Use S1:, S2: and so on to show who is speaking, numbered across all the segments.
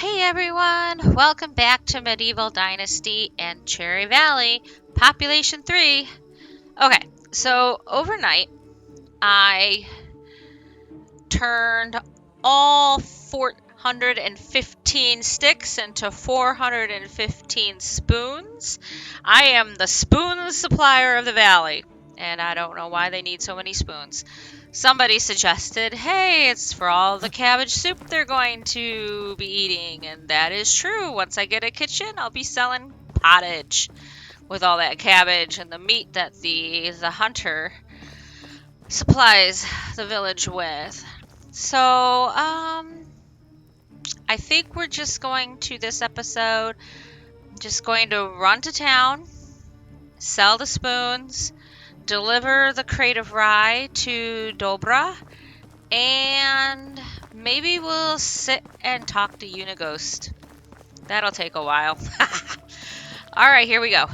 S1: Hey everyone, welcome back to Medieval Dynasty and Cherry Valley, Population 3. Okay, so overnight I turned all 415 sticks into 415 spoons. I am the spoon supplier of the valley, and I don't know why they need so many spoons. Somebody suggested, hey, it's for all the cabbage soup they're going to be eating, and that is true. Once I get a kitchen, I'll be selling pottage with all that cabbage and the meat that the hunter supplies the village with. So, I think we're just going to this episode, just going to run to town, sell the spoons, deliver the crate of rye to Dobra, and maybe we'll sit and talk to Unighost. That'll take a while. Alright, here we go.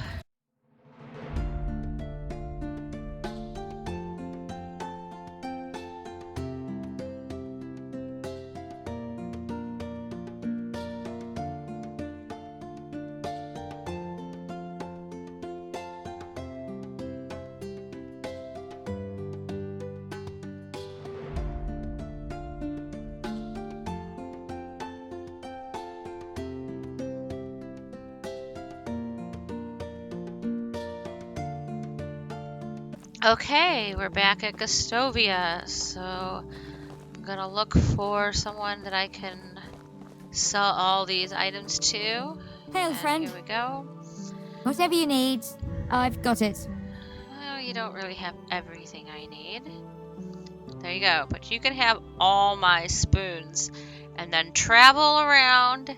S1: Okay, we're back at Gustovia, so I'm gonna look for someone that I can sell all these items to.
S2: Hello,
S1: And
S2: friend.
S1: Here we go.
S2: Whatever you need, I've got it.
S1: Well, you don't really have everything I need. There you go, but you can have all my spoons and then travel around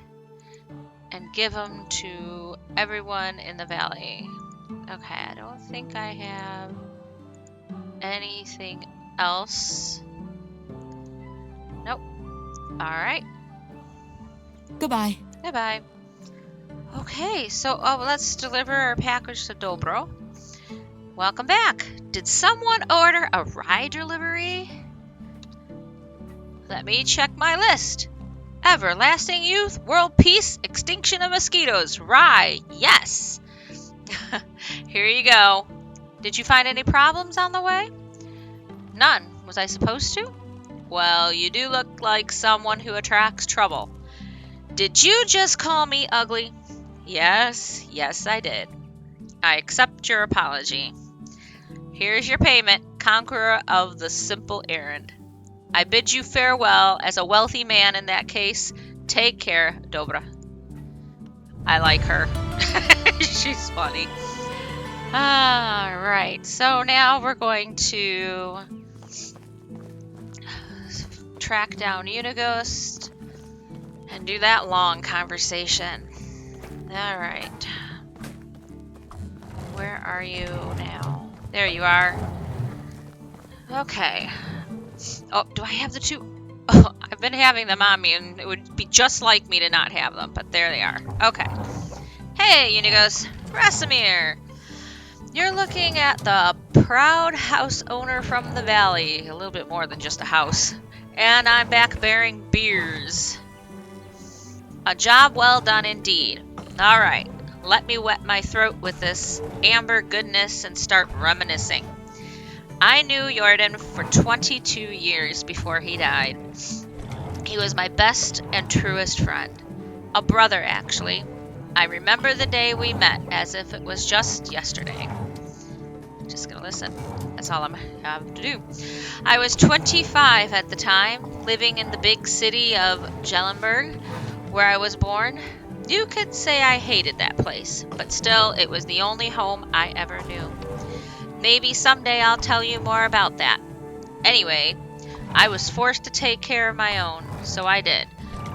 S1: and give them to everyone in the valley. Okay, I don't think I have anything else. Nope. Alright.
S2: Goodbye.
S1: Bye-bye. Okay, so let's deliver our package to Dobro. Welcome back. Did someone order a rye delivery? Let me check my list. Everlasting youth, world peace, extinction of mosquitoes. Rye, yes. Here you go. Did you find any problems on the way? None. Was I supposed to? Well, you do look like someone who attracts trouble. Did you just call me ugly? Yes, I did. I accept your apology. Here's your payment, conqueror of the simple errand. I bid you farewell as a wealthy man in that case. Take care, Dobra. I like her. She's funny. Alright, so now we're going to track down Unighost and do that long conversation. Alright. Where are you now? There you are. Okay. Oh, do I have the two? Oh, I've been having them on me, and it would be just like me to not have them, but there they are. Okay. Hey, Unighost. Rasimir. You're looking at the proud house owner from the valley. A little bit more than just a house. And I'm back bearing beers. A job well done indeed. Alright, let me wet my throat with this amber goodness and start reminiscing. I knew Jordan for 22 years before he died. He was my best and truest friend. A brother, actually. I remember the day we met as if it was just yesterday. Just gonna listen. That's all I have to do. I was 25 at the time, living in the big city of Jellenberg, where I was born. You could say I hated that place, but still, it was the only home I ever knew. Maybe someday I'll tell you more about that. Anyway, I was forced to take care of my own, so I did,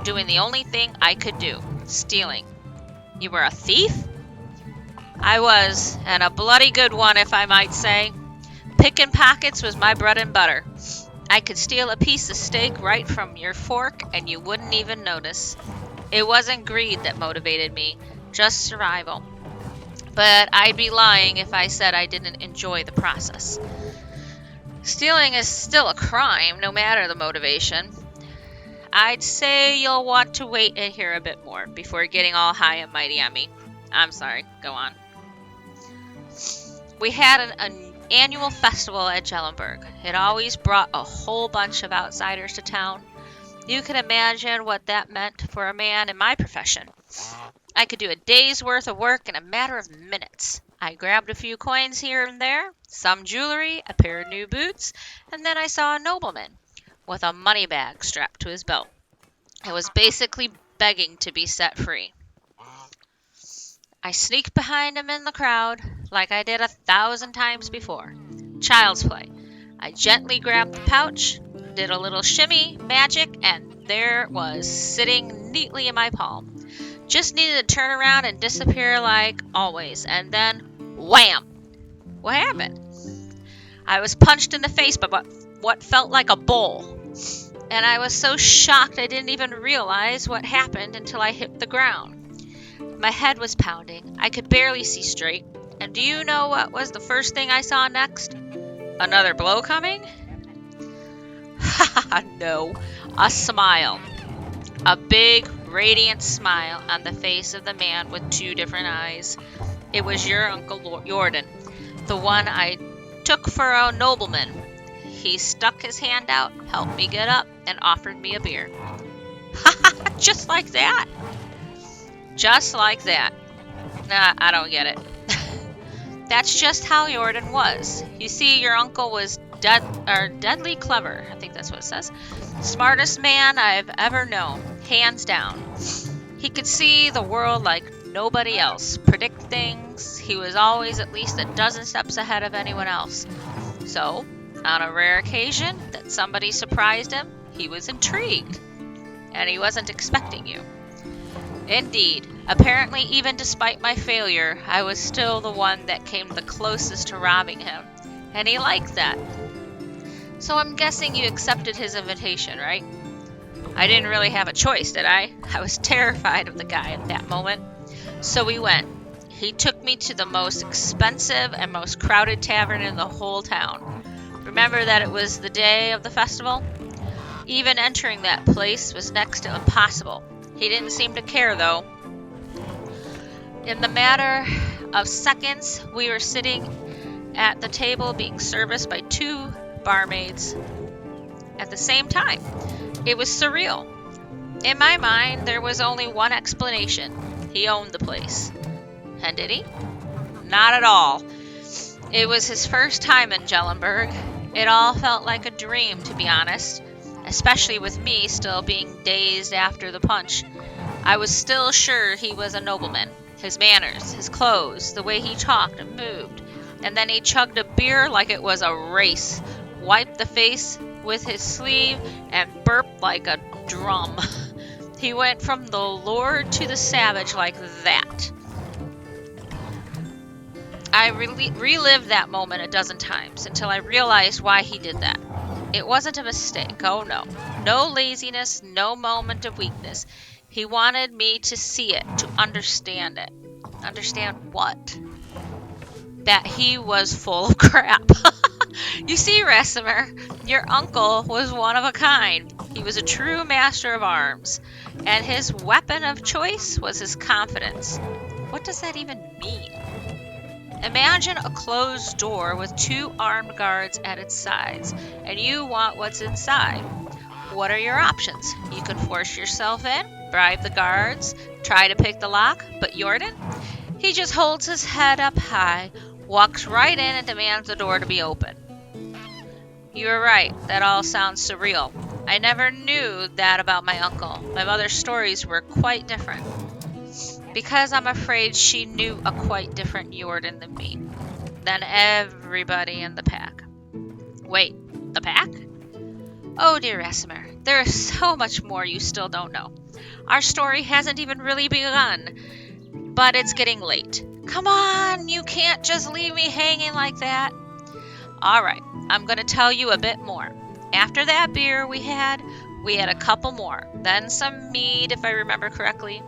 S1: doing the only thing I could do, stealing. You were a thief? I was, and a bloody good one, if I might say. Picking pockets was my bread and butter. I could steal a piece of steak right from your fork, and you wouldn't even notice. It wasn't greed that motivated me, just survival. But I'd be lying if I said I didn't enjoy the process. Stealing is still a crime, no matter the motivation. I'd say you'll want to wait and hear a bit more before getting all high and mighty on me. I'm sorry, go on. We had an annual festival at Jellenberg. It always brought a whole bunch of outsiders to town. You can imagine what that meant for a man in my profession. I could do a day's worth of work in a matter of minutes. I grabbed a few coins here and there, some jewelry, a pair of new boots, and then I saw a nobleman with a money bag strapped to his belt. I was basically begging to be set free. I sneaked behind him in the crowd, like I did 1,000 times before. Child's play. I gently grabbed the pouch, did a little shimmy, magic, and there it was, sitting neatly in my palm. Just needed to turn around and disappear like always, and then wham! What happened? I was punched in the face by what felt like a bowl, and I was so shocked I didn't even realize what happened until I hit the ground. My head was pounding. I could barely see straight. And do you know what was the first thing I saw next? Another blow coming? Ha! No. A smile. A big, radiant smile on the face of the man with two different eyes. It was your Uncle Jordan, the one I took for a nobleman. He stuck his hand out, helped me get up, and offered me a beer. Ha! Just like that. Just like that. Nah, I don't get it. That's just how Jordan was. You see, your uncle was deadly clever. I think that's what it says. Smartest man I've ever known, hands down. He could see the world like nobody else, predict things. He was always at least a dozen steps ahead of anyone else. So, on a rare occasion that somebody surprised him, he was intrigued. And he wasn't expecting you. Indeed, apparently even despite my failure, I was still the one that came the closest to robbing him, and he liked that. So I'm guessing you accepted his invitation, right? I didn't really have a choice, did I? I was terrified of the guy at that moment. So we went. He took me to the most expensive and most crowded tavern in the whole town. Remember that it was the day of the festival? Even entering that place was next to impossible. He didn't seem to care, though. In the matter of seconds, we were sitting at the table being serviced by two barmaids at the same time. It was surreal. In my mind, there was only one explanation. He owned the place. And did he? Not at all. It was his first time in Jellenberg. It all felt like a dream, to be honest. Especially with me still being dazed after the punch. I was still sure he was a nobleman. His manners, his clothes, the way he talked and moved. And then he chugged a beer like it was a race, wiped the face with his sleeve, and burped like a drum. He went from the lord to the savage like that. I relived that moment a dozen times until I realized why he did that. It wasn't a mistake, oh no. No laziness, no moment of weakness. He wanted me to see it, to understand it. Understand what? That he was full of crap. You see, Resimer, your uncle was one of a kind. He was a true master of arms, and his weapon of choice was his confidence. What does that even mean? Imagine a closed door with two armed guards at its sides, and you want what's inside. What are your options? You can force yourself in, bribe the guards, try to pick the lock, but Jordan? He just holds his head up high, walks right in and demands the door to be open. You're right, that all sounds surreal. I never knew that about my uncle. My mother's stories were quite different. Because I'm afraid she knew a quite different Jordan than me. Than everybody in the pack. Wait, the pack? Oh dear Resimer, there is so much more you still don't know. Our story hasn't even really begun. But it's getting late. Come on, you can't just leave me hanging like that. Alright, I'm going to tell you a bit more. After that beer we had a couple more. Then some mead, if I remember correctly.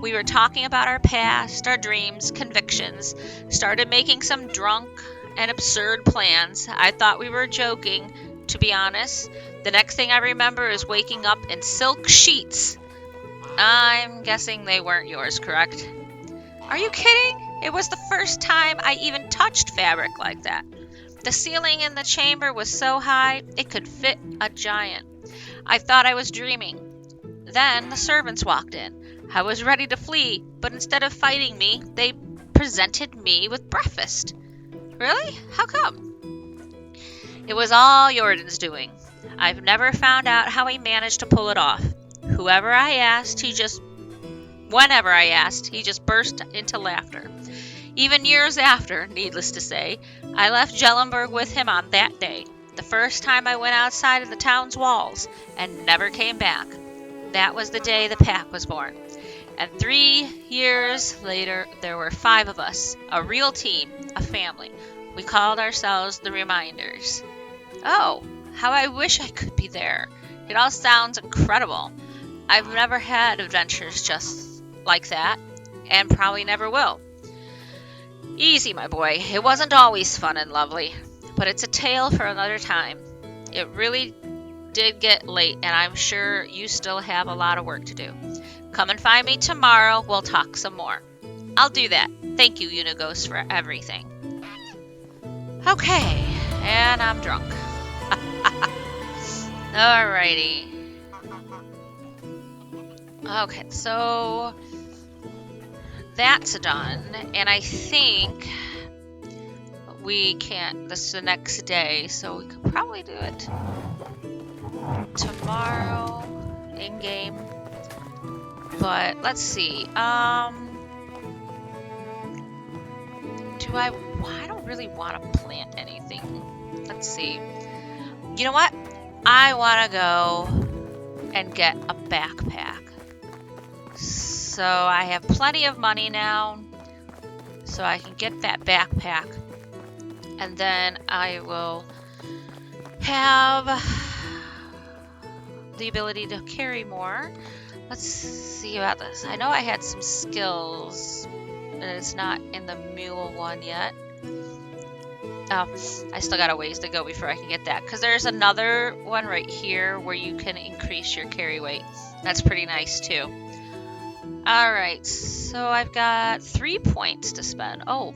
S1: We were talking about our past, our dreams, convictions, started making some drunk and absurd plans. I thought we were joking, to be honest. The next thing I remember is waking up in silk sheets. I'm guessing they weren't yours, correct? Are you kidding? It was the first time I even touched fabric like that. The ceiling in the chamber was so high, it could fit a giant. I thought I was dreaming. Then the servants walked in. I was ready to flee, but instead of fighting me, they presented me with breakfast. Really? How come? It was all Jordan's doing. I've never found out how he managed to pull it off. Whenever I asked, he just burst into laughter. Even years after, needless to say, I left Jellenberg with him on that day, the first time I went outside of the town's walls, and never came back. That was the day the pack was born. And 3 years later, there were 5 of us, a real team, a family. We called ourselves the Reminders. Oh, how I wish I could be there. It all sounds incredible. I've never had adventures just like that, and probably never will. Easy, my boy. It wasn't always fun and lovely, but it's a tale for another time. It really did get late, and I'm sure you still have a lot of work to do. Come and find me tomorrow. We'll talk some more. I'll do that. Thank you, UNIEGOST'S, for everything. Okay, and I'm drunk. Alrighty. Okay, so that's done, and I think we can't. This is the next day, so we could probably do it tomorrow in game. But let's see. I don't really want to plant anything. Let's see. You know what? I want to go and get a backpack. So I have plenty of money now, so I can get that backpack, and then I will have the ability to carry more. Let's see about this. I know I had some skills, and it's not in the mule one yet. Oh, I still got a ways to go before I can get that, because there's another one right here where you can increase your carry weight. That's pretty nice too. Alright, so I've got 3 points to spend. Oh,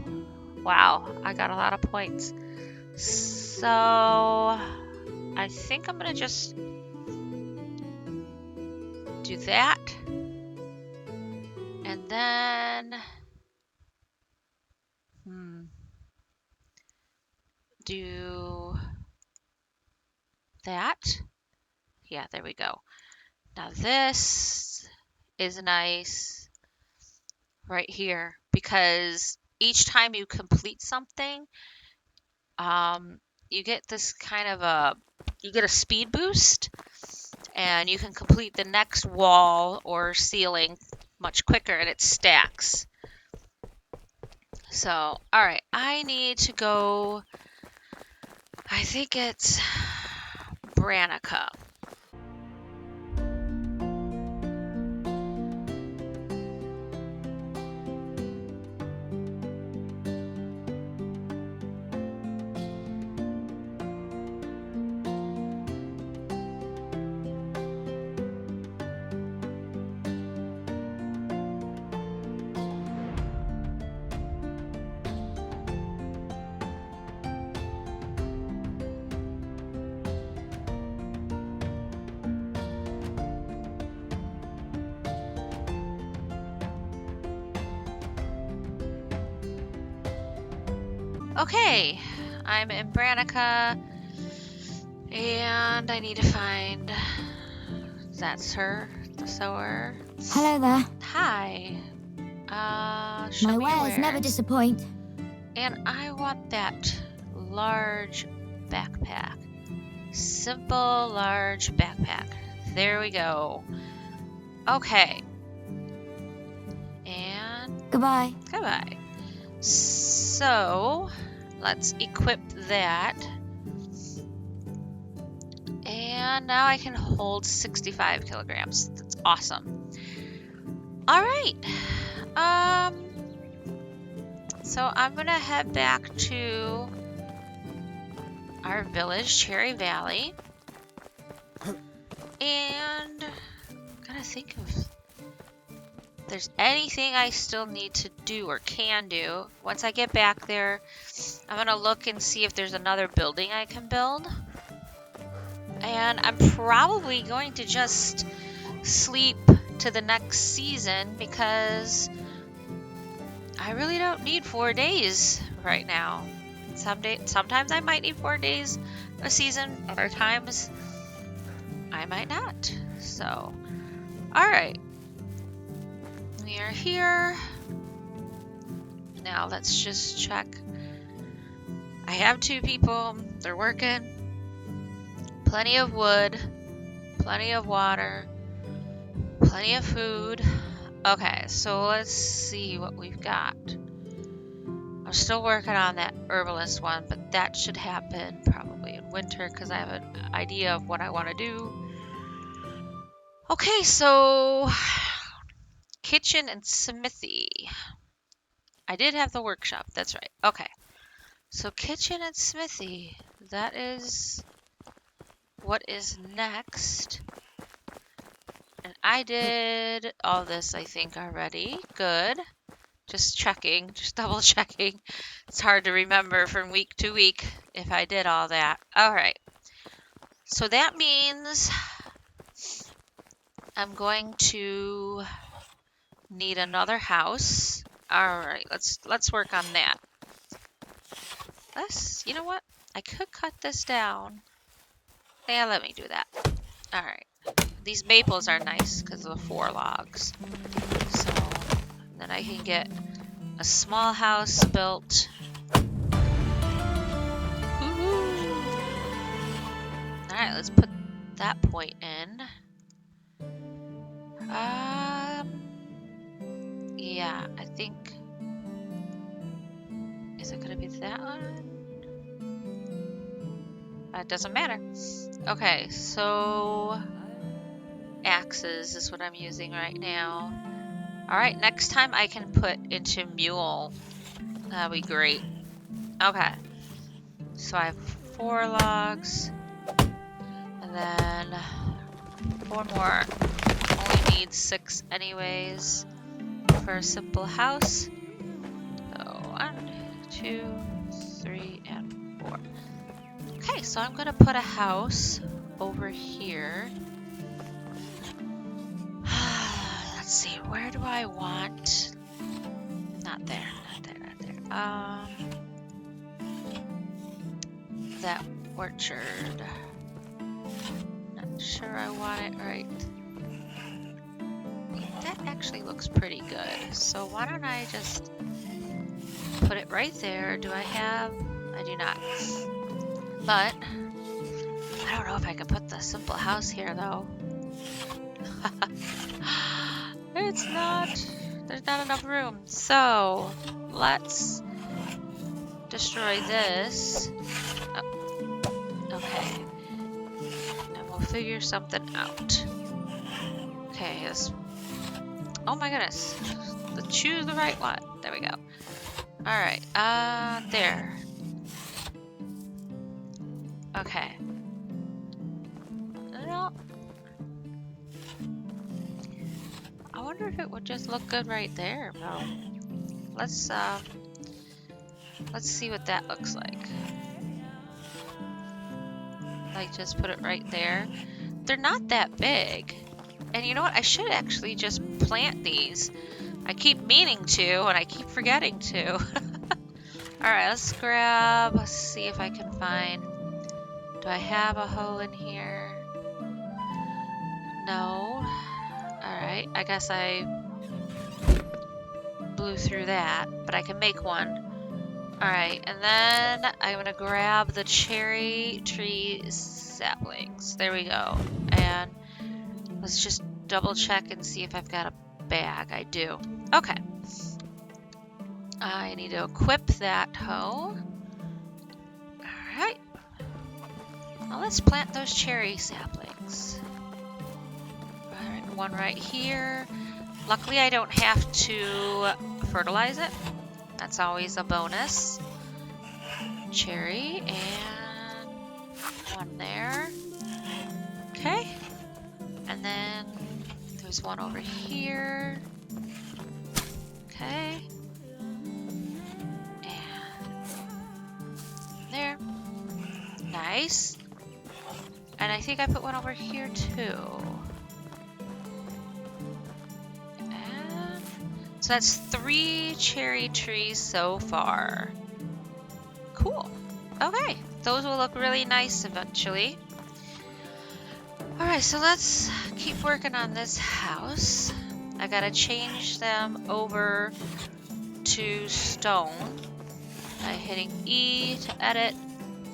S1: wow, I got a lot of points. So I think I'm going to just do that. And then do that. Yeah, there we go. Now this is nice right here, because each time you complete something, you get this kind of you get a speed boost, and you can complete the next wall or ceiling much quicker, and it stacks. So, alright, I need to go, I think it's Branica. Okay, I'm in Branica, and I need to find, that's her, the sewer.
S2: Hello there.
S1: Hi. Show
S2: My
S1: me your
S2: wares never
S1: wares.
S2: disappoint.
S1: And I want that large backpack. Simple, large backpack. There we go. Okay. And
S2: Goodbye.
S1: goodbye. So, let's equip that. And now I can hold 65 kilograms. That's awesome. Alright. So I'm gonna head back to our village, Cherry Valley. And gotta think of if there's anything I still need to do or can do. Once I get back there, I'm gonna look and see if there's another building I can build. And I'm probably going to just sleep to the next season because I really don't need 4 days right now. Sometimes I might need 4 days a season, other times I might not. So, alright. We are here. Now let's just check. I have 2 people. They're working. Plenty of wood. Plenty of water. Plenty of food. Okay, so let's see what we've got. I'm still working on that herbalist one, but that should happen probably in winter because I have an idea of what I want to do. Okay, so kitchen and smithy. I did have the workshop, that's right. Okay, so kitchen and smithy. That is what is next. And I did all this, I think, already. Good. Just checking, just double checking. It's hard to remember from week to week if I did all that. All right. So that means I'm going to need another house. All right, let's work on that. You know what? I could cut this down. Yeah, let me do that. All right. These maples are nice because of the 4 logs. So then I can get a small house built. Alright, let's put that point in. Yeah, I think... Is it gonna be that one? It doesn't matter. Okay, so... Axes is what I'm using right now. Alright, next time I can put into mule. That'll be great. Okay. So I have 4 logs. And then 4 more. Only need 6 anyways for a simple house. So 1, 2, 3, and 4. Okay, so I'm gonna put a house over here. Let's see, where do I want? Not there, not there, not there. That orchard. Not sure I want it right. That actually looks pretty good. So why don't I just put it right there? Do I have? I do not. But I don't know if I can put the simple house here though. It's not. There's not enough room. So let's destroy this. Oh, okay. And we'll figure something out. Okay. Oh my goodness. Let's choose the right one. There we go. Alright. There. Okay. No. I wonder if it would just look good right there. No. Let's see what that looks like. Like just put it right there. They're not that big. And you know what? I should actually just plant these. I keep meaning to and I keep forgetting to. Alright, let's see if I can find. Do I have a hoe in here? No. Alright, I guess I blew through that, but I can make one. Alright, and then I'm gonna grab the cherry tree saplings. There we go. And let's just double check and see if I've got a bag. I do. Okay. I need to equip that hoe. Alright. Now let's plant those cherry saplings. Alright, one right here. Luckily I don't have to fertilize it. That's always a bonus. Cherry, and One there. Okay. And then there's one over here. Okay. And there. Nice. And I think I put one over here too. And so that's 3 cherry trees so far. Cool. Okay. Those will look really nice eventually. Alright, so let's keep working on this house. I gotta change them over to stone by hitting E to edit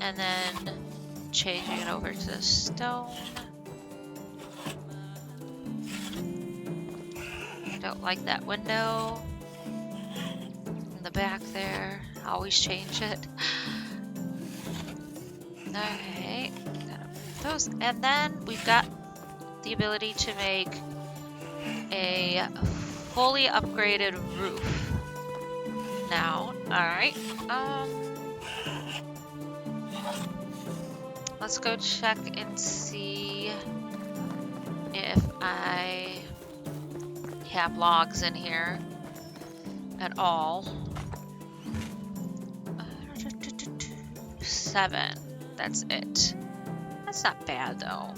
S1: and then changing it over to stone. I don't like that window in the back there. Always change it. Okay, gotta move those. And then we've got the ability to make a fully upgraded roof now. Alright. Let's go check and see if I have logs in here at all. 7. That's it. That's not bad though.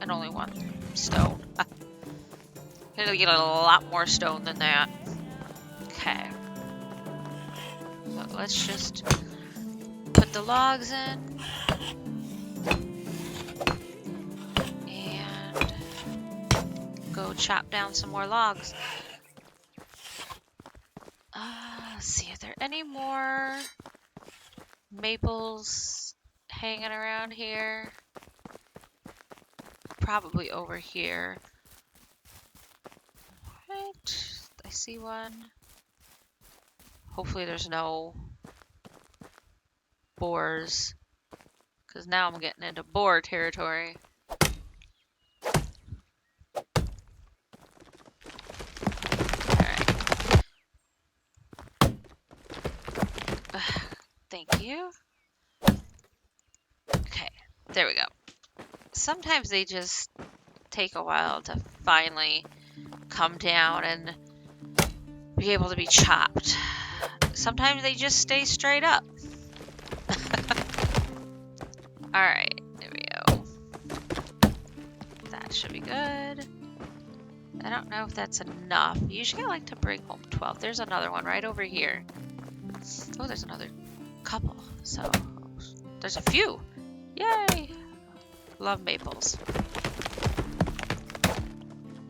S1: And only 1 stone. Gonna get a lot more stone than that. Okay. So let's just put the logs in. And go chop down some more logs. Let's see, are there any more maples hanging around here? Probably over here. Right, I see one. Hopefully there's no boars, because now I'm getting into boar territory. Alright. Thank you. Okay, there we go. Sometimes they just take a while to finally come down and be able to be chopped. Sometimes they just stay straight up. Alright, there we go. That should be good. I don't know if that's enough. Usually I like to bring home 12. There's another one right over here. Oh, there's another couple. So, there's a few. Yay! Love maples.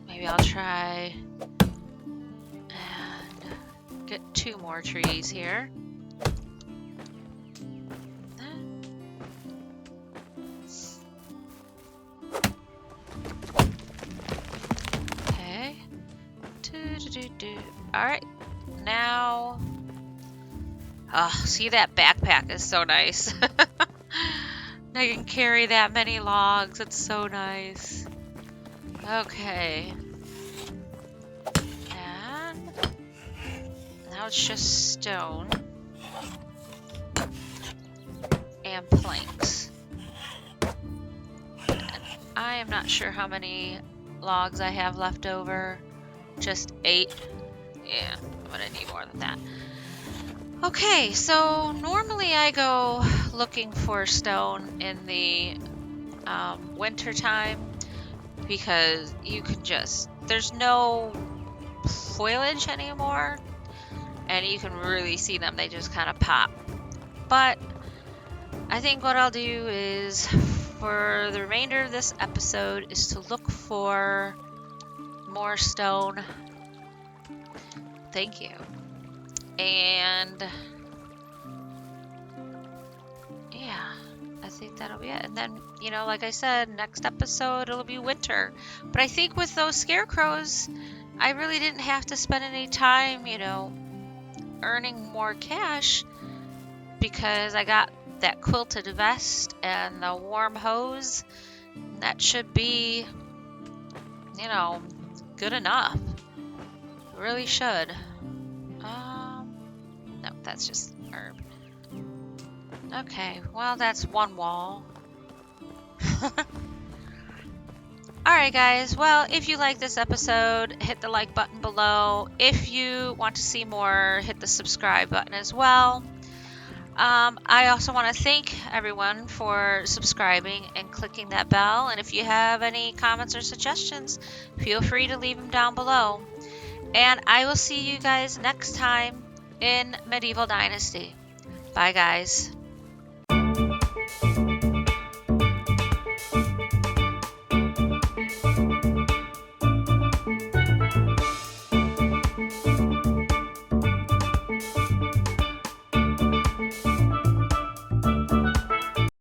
S1: Maybe I'll try and get 2 more trees here. Okay. Alright. Now... Oh, see, that backpack is so nice. I can carry that many logs. It's so nice. Okay. And now it's just stone and planks. And I am not sure how many logs I have left over. Just 8. Yeah, I'm gonna need more than that. Okay, so normally I go looking for stone in the winter time because you can just, there's no foliage anymore and you can really see them, they just kind of pop. But I think what I'll do is for the remainder of this episode is to look for more stone. Thank you. And yeah, I think that'll be it. And then, you know, like I said, next episode it'll be winter. But I think with those scarecrows, I really didn't have to spend any time, you know, earning more cash because I got that quilted vest and the warm hose. That should be, you know, good enough. It really should. No, that's just herb. Okay, well, that's one wall. Alright guys, well, if you like this episode, hit the like button below. If you want to see more, hit the subscribe button as well. I also want to thank everyone for subscribing and clicking that bell. And if you have any comments or suggestions, feel free to leave them down below. And I will see you guys next time in Medieval Dynasty. Bye guys.